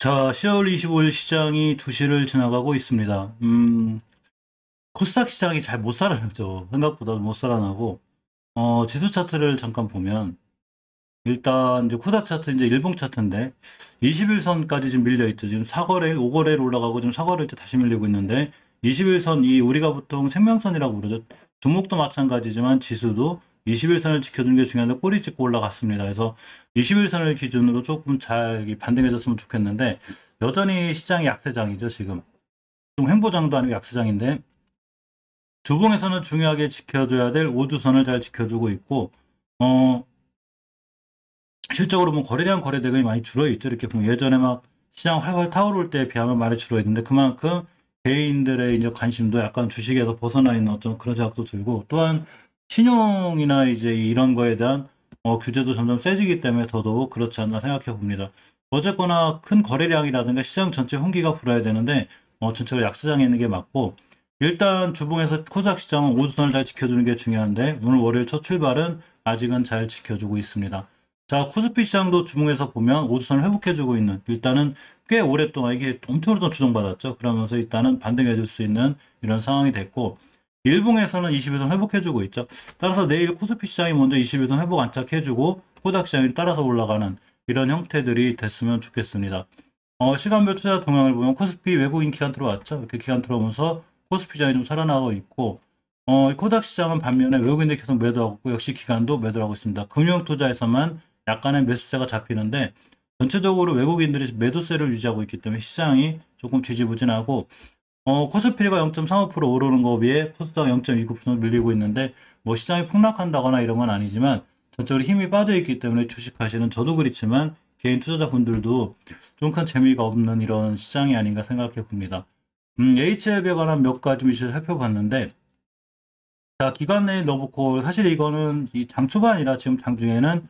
자, 10월 25일 시장이 2시를 지나가고 있습니다. 코스닥 시장이 잘 못 살아나죠. 생각보다 못 살아나고, 지수 차트를 잠깐 보면, 일단 이제 코스닥 차트 이제 일봉 차트인데, 21선까지 지금 밀려 있죠. 지금 4거래일, 5거래일 올라가고 지금 4거래일 때 다시 밀리고 있는데, 21선, 이 우리가 보통 생명선이라고 부르죠. 종목도 마찬가지지만 지수도 21선을 지켜주는 게 중요한데 꼬리 찍고 올라갔습니다. 그래서 21선을 기준으로 조금 잘 반등해줬으면 좋겠는데, 여전히 시장이 약세장이죠, 지금. 좀 횡보장도 아니고 약세장인데, 주봉에서는 중요하게 지켜줘야 될 5주선을 잘 지켜주고 있고, 어, 실적으로 보면 거래량 거래대금이 많이 줄어있죠. 이렇게 보면 예전에 막 시장 활활 타오를 때에 비하면 많이 줄어있는데 그만큼 개인들의 이제 관심도 약간 주식에서 벗어나 있는 어떤 그런 생각도 들고, 또한 신용이나 이제 이런 거에 대한 규제도 점점 세지기 때문에 더더욱 그렇지 않나 생각해 봅니다. 어쨌거나 큰 거래량이라든가 시장 전체 홍기가 불어야 되는데 전체가 약세장에 있는 게 맞고, 일단 주봉에서 코스닥 시장은 5주선을 잘 지켜주는 게 중요한데 오늘 월요일 첫 출발은 아직은 잘 지켜주고 있습니다. 자, 코스피 시장도 주봉에서 보면 5주선을 회복해주고 있는, 일단은 꽤 오랫동안 이게 엄청 오랫동안 조정받았죠. 그러면서 일단은 반등해줄 수 있는 이런 상황이 됐고, 일봉에서는 21선 회복해주고 있죠. 따라서 내일 코스피 시장이 먼저 21선 회복 안착해주고 코스닥 시장이 따라서 올라가는 이런 형태들이 됐으면 좋겠습니다. 시간별 투자 동향을 보면 코스피 외국인 기관 들어왔죠. 이렇게 기관 들어오면서 코스피 시장이 좀 살아나고 있고, 코스닥 시장은 반면에 외국인들이 계속 매도하고 있고 역시 기관도 매도하고 있습니다. 금융 투자에서만 약간의 매수세가 잡히는데 전체적으로 외국인들이 매도세를 유지하고 있기 때문에 시장이 조금 지지부진하고, 코스피가 0.35% 오르는 거 비해 코스닥 0.29% 밀리고 있는데 뭐 시장이 폭락한다거나 이런 건 아니지만 전적으로 힘이 빠져 있기 때문에 주식하시는 저도 그렇지만 개인 투자자분들도 좀 큰 재미가 없는 이런 시장이 아닌가 생각해 봅니다. HLB에 관한 몇 가지 이슈를 살펴봤는데, 자, 기관 내에 넣어놓고 사실 이거는 이 장 초반이라 지금 장중에는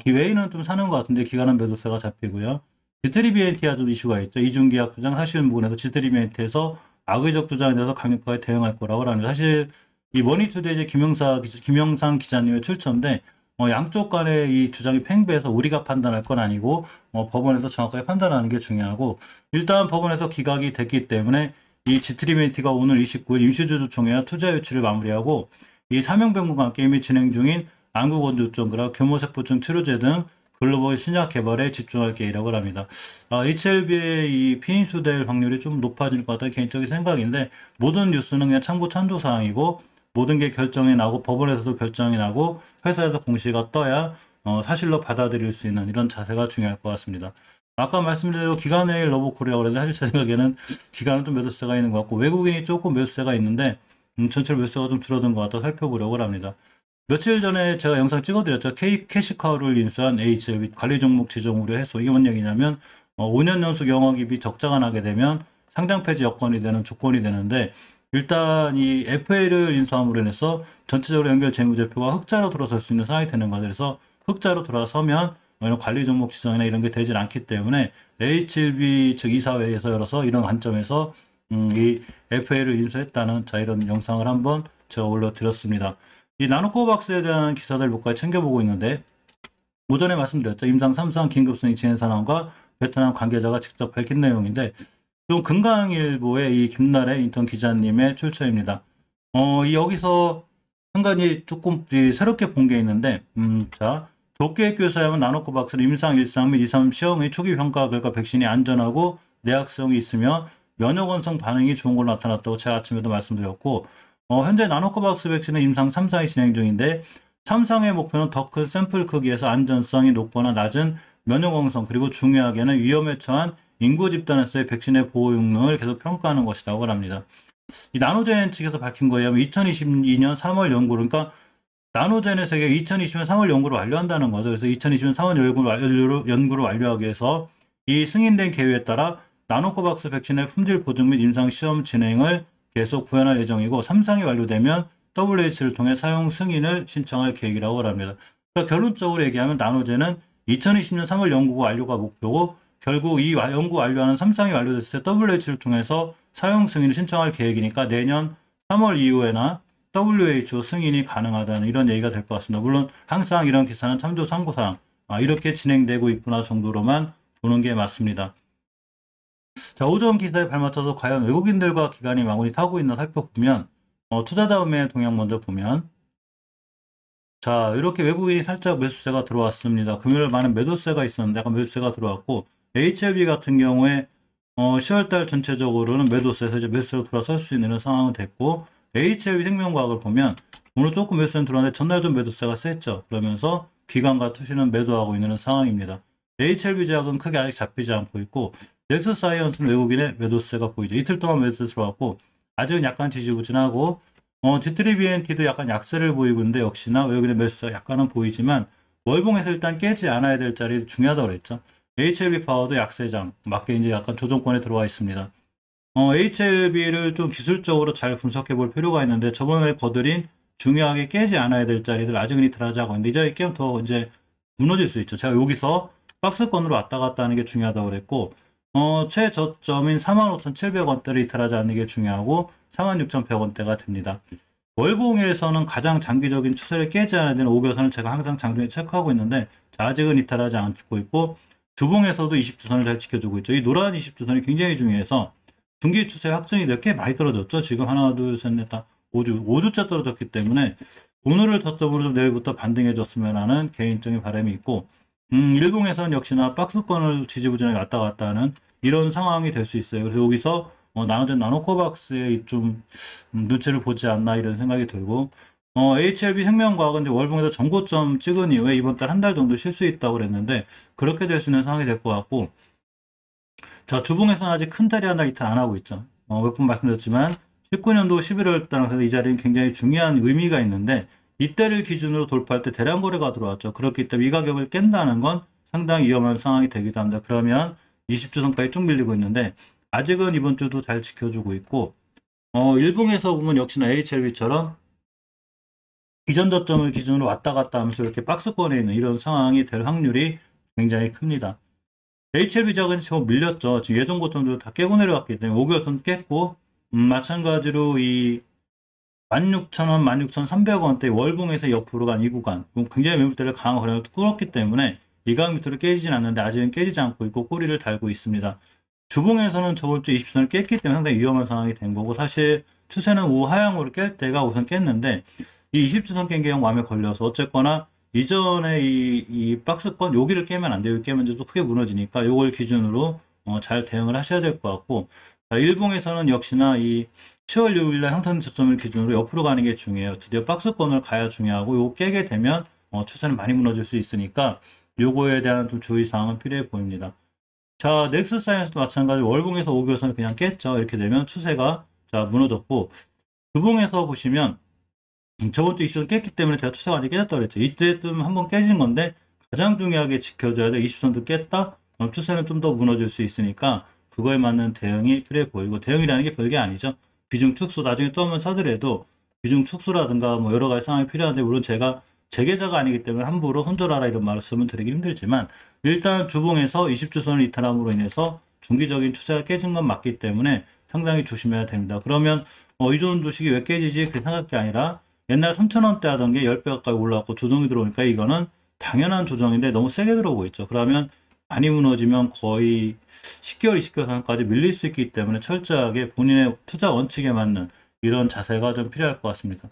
기외에는 좀 사는 것 같은데 기관은 매도세가 잡히고요. G3BNT가 좀 이슈가 있죠. 이중계약 주장 사실 무근에서 G3BNT에서 악의적 주장에 대해서 강력하게 대응할 거라고 하는데, 사실 이 머니투데이 이제 김영상 기자님의 출처인데 양쪽 간의 이 주장이 팽배해서 우리가 판단할 건 아니고 법원에서 정확하게 판단하는 게 중요하고, 일단 법원에서 기각이 됐기 때문에 이 G3BNT가 오늘 29일 임시주주총회와 투자 유치를 마무리하고 이 사명변경과 함께 이미 진행 중인 안구건조증, 그리고 교모세포증 치료제 등 글로벌 신약 개발에 집중할 계획이라고 합니다. HLB의 이 피인수될 확률이 좀 높아질 것 같다는 개인적인 생각인데, 모든 뉴스는 그냥 참고 참조 사항이고 모든 게 결정이 나고 법원에서도 결정이 나고 회사에서 공시가 떠야 사실로 받아들일 수 있는 이런 자세가 중요할 것 같습니다. 아까 말씀드린 대로 기관의 러브콜이라고 그랬는데 사실 제 생각에는 기관은 좀 매수세가 있는 것 같고 외국인이 조금 매수세가 있는데 전체로 매수세가 좀 줄어든 것 같아 살펴보려고 합니다. 며칠 전에 제가 영상 찍어드렸죠. 캐시카우를 인수한 HLB 관리 종목 지정 우려 해소. 이게 뭔 얘기냐면 5년 연속 영업이익이 적자가 나게 되면 상장 폐지 여건이 되는 조건이 되는데, 일단 이 FA를 인수함으로 인해서 전체적으로 연결 재무제표가 흑자로 돌아설 수 있는 상황이 되는 거죠. 그래서 흑자로 돌아서면 이런 관리 종목 지정이나 이런 게 되질 않기 때문에 HLB 즉 이사회에서 열어서 이런 관점에서 이 FA를 인수했다는 자 이런 영상을 한번 제가 올려드렸습니다. 이 나노코박스에 대한 기사들 몇 가지 챙겨보고 있는데, 오전에 말씀드렸죠. 임상 3상 긴급승인 진행 상황과 베트남 관계자가 직접 밝힌 내용인데, 좀 금강일보의 이 김나래 인턴 기자님의 출처입니다. 여기서 한 가지 조금 새롭게 본 게 있는데, 자, 도쿄학교에서 하면 나노코박스는 임상 1상 및 2, 3 시험의 초기 평가 결과 백신이 안전하고 내학성이 있으며 면역 원성 반응이 좋은 걸로 나타났다고 제가 아침에도 말씀드렸고, 현재 나노코박스 백신은 임상 3상이 진행 중인데 3상의 목표는 더 큰 샘플 크기에서 안전성이 높거나 낮은 면역 원성, 그리고 중요하게는 위험에 처한 인구 집단에서의 백신의 보호 효능을 계속 평가하는 것이라고 합니다. 이 나노젠 측에서 밝힌 거에 의하면 2022년 3월 연구를, 그러니까 나노젠의 세계 2020년 3월 연구를 완료한다는 거죠. 그래서 2020년 3월 연구를 완료하기 위해서 이 승인된 계획에 따라 나노코박스 백신의 품질 보증 및 임상 시험 진행을 계속 구현할 예정이고 3상이 완료되면 WH를 통해 사용 승인을 신청할 계획이라고 합니다. 그러니까 결론적으로 얘기하면 나노젠은 2020년 3월 연구 완료가 목표고, 결국 이 연구 완료하는 3상이 완료됐을 때 WH를 통해서 사용 승인을 신청할 계획이니까 내년 3월 이후에나 WHO 승인이 가능하다는 이런 얘기가 될 것 같습니다. 물론 항상 이런 기사는 참조 참고사항, 이렇게 진행되고 있구나 정도로만 보는 게 맞습니다. 자, 오전 기사에 발맞춰서 과연 외국인들과 기관이 마구니 사고 있나 살펴보면, 투자다음에 동향 먼저 보면, 자, 이렇게 외국인이 살짝 매수세가 들어왔습니다. 금요일 많은 매도세가 있었는데 약간 매수세가 들어왔고, HLB 같은 경우에 10월달 전체적으로는 매도세에서 이제 매수세로 돌아설 수 있는 상황은 됐고, HLB 생명과학을 보면 오늘 조금 매수세는 들어왔는데 전날 좀 매도세가 셌죠. 그러면서 기관과 투시는 매도하고 있는 상황입니다. HLB 제약은 크게 아직 잡히지 않고 있고, 넥서사이언스는 외국인의 매도세가 보이죠. 이틀 동안 매도세 들어왔고, 아직은 약간 지지부진하고, G3BNT도 약간 약세를 보이고 있는데 역시나 외국인의 매수세가 약간은 보이지만 월봉에서 일단 깨지 않아야 될 자리 중요하다고 그랬죠. HLB 파워도 약세장 맞게 이제 약간 조정권에 들어와 있습니다. HLB를 좀 기술적으로 잘 분석해 볼 필요가 있는데 저번에 거드린 중요하게 깨지 않아야 될 자리들 아직은 이틀하지 하고 있는데 이 자리 깨면 더 이제 무너질 수 있죠. 제가 여기서 박스권으로 왔다 갔다 하는 게 중요하다고 그랬고 최저점인 45,700원대를 이탈하지 않는 게 중요하고 46,100원대가 됩니다. 월봉에서는 가장 장기적인 추세를 깨지 않아야 되는 5개선을 제가 항상 장중에 체크하고 있는데 아직은 이탈하지 않고 있고 주봉에서도 20주선을 잘 지켜주고 있죠. 이 노란 20주선이 굉장히 중요해서 중기 추세 확정이 이렇게 많이 떨어졌죠. 지금 하나, 둘, 셋, 넷, 다 5주째 떨어졌기 때문에 오늘을 저점으로 좀 내일부터 반등해줬으면 하는 개인적인 바람이 있고 일봉에서는 역시나 박스권을 지지부진하게 왔다 갔다 하는 이런 상황이 될 수 있어요. 그래서 여기서 나눠진 나노코박스에 좀 눈치를 보지 않나 이런 생각이 들고 HLB 생명과학은 이제 월봉에서 전고점 찍은 이후에 이번 달 한 달 정도 쉴 수 있다고 그랬는데 그렇게 될 수 있는 상황이 될 것 같고 자 주봉에서는 아직 큰 자리 하나 이탈 안 하고 있죠. 몇 번 말씀드렸지만 19년도 11월 달에서 이 자리는 굉장히 중요한 의미가 있는데 이때를 기준으로 돌파할 때 대량 거래가 들어왔죠. 그렇기 때문에 이 가격을 깬다는 건 상당히 위험한 상황이 되기도 합니다. 그러면 20주선까지 쭉 밀리고 있는데 아직은 이번 주도 잘 지켜주고 있고 일봉에서 보면 역시나 HLB처럼 이전 저점을 기준으로 왔다 갔다 하면서 이렇게 박스권에 있는 이런 상황이 될 확률이 굉장히 큽니다. HLB 작은 지금 밀렸죠. 지금 예전 고점도 다 깨고 내려왔기 때문에 5개선 깼고 마찬가지로 이 16,000원, 16,300원대 월봉에서 옆으로 간 이 구간 굉장히 매물대를 강한 거래를 끌었기 때문에 이 가격 밑으로 깨지진 않는데 아직은 깨지지 않고 있고 꼬리를 달고 있습니다. 주봉에서는 저번 주 20선을 깼기 때문에 상당히 위험한 상황이 된 거고 사실 추세는 우하향으로 깰 때가 우선 깼는데 이 20주선 깬 게 마음에 걸려서 어쨌거나 이전에 이 박스권 여기를 깨면 안 돼요. 여기 깨면 또 크게 무너지니까 요걸 기준으로 잘 대응을 하셔야 될 것 같고 자, 일봉에서는 역시나 이 10월 6일날 형성 저점을 기준으로 옆으로 가는 게 중요해요. 드디어 박스권을 가야 중요하고 요거 깨게 되면 추세는 많이 무너질 수 있으니까 요거에 대한 좀 주의사항은 필요해 보입니다. 자, 넥스사이언스도 마찬가지로 월봉에서 5개월선을 그냥 깼죠. 이렇게 되면 추세가 자 무너졌고 주봉에서 보시면 저번 주 이슈를 깼기 때문에 제가 추세가 아직 깨졌다고 그랬죠. 이때쯤 한번 깨진 건데 가장 중요하게 지켜줘야 돼. 20선도 깼다? 그럼 추세는 좀 더 무너질 수 있으니까 그거에 맞는 대응이 필요해 보이고 대응이라는 게 별게 아니죠. 비중 축소 나중에 또 한번 사더라도 비중 축소라든가 뭐 여러 가지 상황이 필요한데 물론 제가 제 계좌가 아니기 때문에 함부로 손절하라 이런 말씀은 드리기 힘들지만 일단 주봉에서 20주선을 이탈함으로 인해서 중기적인 추세가 깨진 건 맞기 때문에 상당히 조심해야 됩니다. 그러면 이 좋은 주식이 왜 깨지지? 그렇게 생각할 게 아니라 옛날 3,000원대 하던 게 10배 가까이 올라왔고 조정이 들어오니까 이거는 당연한 조정인데 너무 세게 들어오고 있죠. 그러면 많이 무너지면 거의 10개월, 20개월까지 밀릴 수 있기 때문에 철저하게 본인의 투자 원칙에 맞는 이런 자세가 좀 필요할 것 같습니다.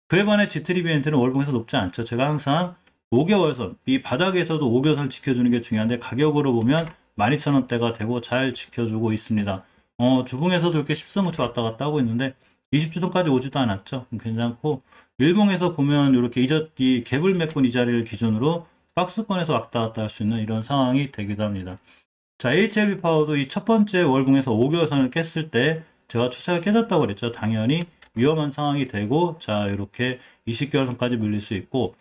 그에 반해 G3BNT는 월봉에서 높지 않죠. 제가 항상 5개월선, 이 바닥에서도 5개월선을 지켜주는 게 중요한데 가격으로 보면 12,000원대가 되고 잘 지켜주고 있습니다. 주봉에서도 이렇게 10선거치 왔다 갔다 하고 있는데 20주선까지 오지도 않았죠. 괜찮고 일봉에서 보면 이렇게 이 갭을 메꾼 이 자리를 기준으로 박스권에서 왔다 갔다 할 수 있는 이런 상황이 되기도 합니다. 자, HLB 파워도 이 첫 번째 월봉에서 5개월선을 깼을 때 제가 추세가 깨졌다고 그랬죠. 당연히 위험한 상황이 되고 자 이렇게 20개월선까지 밀릴 수 있고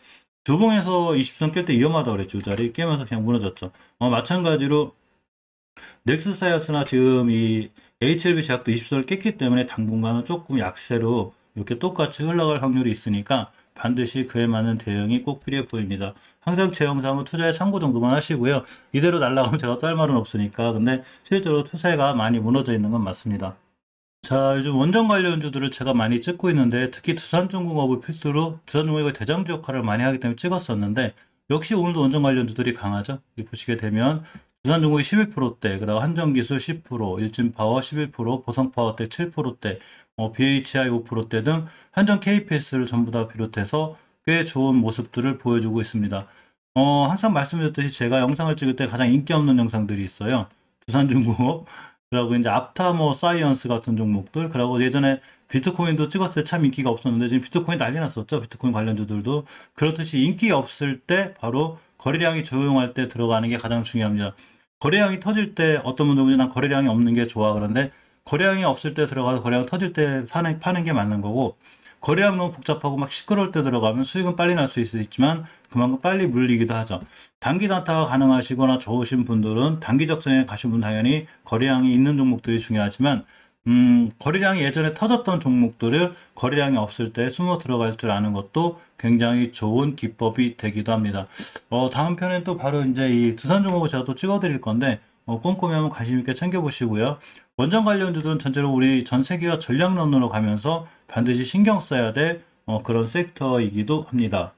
주봉에서 20선 깰 때 위험하다고 그랬죠. 이 자리 깨면서 그냥 무너졌죠. 마찬가지로 넥스사이언스나 지금 이 HLB 제약도 20선을 깼기 때문에 당분간은 조금 약세로 이렇게 똑같이 흘러갈 확률이 있으니까 반드시 그에 맞는 대응이 꼭 필요해 보입니다. 항상 제 영상은 투자의 참고 정도만 하시고요. 이대로 날아가면 제가 또 할 말은 없으니까. 근데 실제로 투세가 많이 무너져 있는 건 맞습니다. 자, 요즘 원전 관련주들을 제가 많이 찍고 있는데 특히 두산중공업을 필두로 두산중공업이 대장주 역할을 많이 하기 때문에 찍었었는데 역시 오늘도 원전 관련주들이 강하죠. 여기 보시게 되면 두산중공이 11%대, 그리고 한전기술 10%, 일진파워 11%, 보성파워텍 7%대, BHI 5%대 등 한전 KPS를 전부 다 비롯해서 꽤 좋은 모습들을 보여주고 있습니다. 항상 말씀드렸듯이 제가 영상을 찍을 때 가장 인기 없는 영상들이 있어요. 두산중공업, 그리고 이제 앞타머 사이언스 같은 종목들, 그리고 예전에 비트코인도 찍었을 때 참 인기가 없었는데 지금 비트코인 난리 났었죠. 비트코인 관련주들도. 그렇듯이 인기 없을 때 바로 거래량이 조용할 때 들어가는 게 가장 중요합니다. 거래량이 터질 때 어떤 분들은 난 거래량이 없는 게 좋아. 그런데 거래량이 없을 때 들어가서 거래량 터질 때 파는 게 맞는 거고, 거래량 너무 복잡하고 막 시끄러울 때 들어가면 수익은 빨리 날 수 있지만 그만큼 빨리 물리기도 하죠. 단기 단타가 가능하시거나 좋으신 분들은 단기 적성에 가신 분 당연히 거래량이 있는 종목들이 중요하지만 거래량이 예전에 터졌던 종목들을 거래량이 없을 때 숨어 들어갈 줄 아는 것도 굉장히 좋은 기법이 되기도 합니다. 다음 편엔 또 바로 이제 이 두산중공업 제가 또 찍어드릴 건데, 꼼꼼히 한번 관심 있게 챙겨보시고요. 원전 관련주들은 전체로 우리 전 세계가 전략론으로 가면서 반드시 신경 써야 될 그런 섹터이기도 합니다.